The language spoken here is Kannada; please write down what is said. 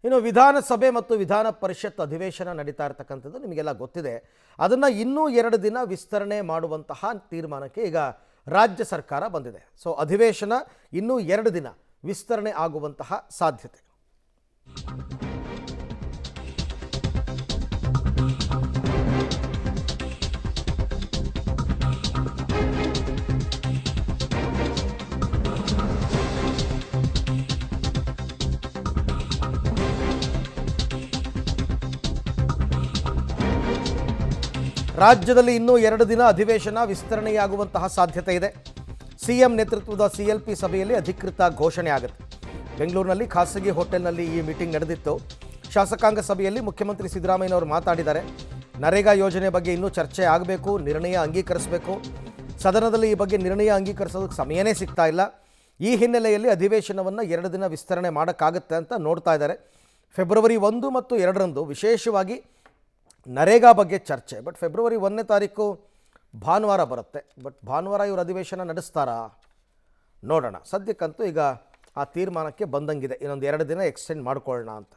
ಇನ್ನು ವಿಧಾನಸಭೆ ಮತ್ತು ವಿಧಾನ ಪರಿಷತ್ ಅಧಿವೇಶನ ನಡೀತಾ ಇರತಕ್ಕಂಥದ್ದು ನಿಮಗೆಲ್ಲ ಗೊತ್ತಿದೆ. ಅದನ್ನು ಇನ್ನೂ 2 ದಿನ ವಿಸ್ತರಣೆ ಮಾಡುವಂತಹ ತೀರ್ಮಾನಕ್ಕೆ ಈಗ ರಾಜ್ಯ ಸರ್ಕಾರ ಬಂದಿದೆ. ಸೊ ಅಧಿವೇಶನ ಇನ್ನೂ 2 ದಿನ ವಿಸ್ತರಣೆ ಆಗುವಂತಹ ಸಾಧ್ಯತೆ. ರಾಜ್ಯದಲ್ಲಿ ಇನ್ನೂ 2 ದಿನ ಅಧಿವೇಶನ ವಿಸ್ತರಣೆಯಾಗುವಂತಹ ಸಾಧ್ಯತೆ ಇದೆ. ಸಿಎಂ ನೇತೃತ್ವದ CLP ಸಭೆಯಲ್ಲಿ ಅಧಿಕೃತ ಘೋಷಣೆ ಆಗುತ್ತೆ. ಬೆಂಗಳೂರಿನಲ್ಲಿ ಖಾಸಗಿ ಹೋಟೆಲ್ನಲ್ಲಿ ಈ ಮೀಟಿಂಗ್ ನಡೆದಿತ್ತು. ಶಾಸಕಾಂಗ ಸಭೆಯಲ್ಲಿ ಮುಖ್ಯಮಂತ್ರಿ ಸಿದ್ದರಾಮಯ್ಯನವರು ಮಾತಾಡಿದ್ದಾರೆ. ನರೇಗಾ ಯೋಜನೆ ಬಗ್ಗೆ ಇನ್ನೂ ಚರ್ಚೆ ಆಗಬೇಕು, ನಿರ್ಣಯ ಅಂಗೀಕರಿಸಬೇಕು. ಸದನದಲ್ಲಿ ಈ ಬಗ್ಗೆ ನಿರ್ಣಯ ಅಂಗೀಕರಿಸೋದಕ್ಕೆ ಸಮಯನೇ ಸಿಗ್ತಾ ಇಲ್ಲ. ಈ ಹಿನ್ನೆಲೆಯಲ್ಲಿ ಅಧಿವೇಶನವನ್ನು 2 ದಿನ ವಿಸ್ತರಣೆ ಮಾಡೋಕ್ಕಾಗುತ್ತೆ ಅಂತ ನೋಡ್ತಾ ಇದ್ದಾರೆ. ಫೆಬ್ರವರಿ 1 ಮತ್ತು 2ರಂದು ವಿಶೇಷವಾಗಿ ನರೇಗಾ ಬಗ್ಗೆ ಚರ್ಚೆ. ಬಟ್ ಫೆಬ್ರವರಿ 1ನೇ ತಾರೀಕು ಭಾನುವಾರ ಬರುತ್ತೆ. ಬಟ್ ಭಾನುವಾರ ಇವರು ಅಧಿವೇಶನ ನಡೆಸ್ತಾರಾ ನೋಡೋಣ. ಸದ್ಯಕ್ಕಂತೂ ಈಗ ಆ ತೀರ್ಮಾನಕ್ಕೆ ಬಂದಂಗಿದೆ, ಇನ್ನೊಂದು 2 ದಿನ ಎಕ್ಸ್ಟೆಂಡ್ ಮಾಡ್ಕೊಳ್ಳೋಣ ಅಂತ.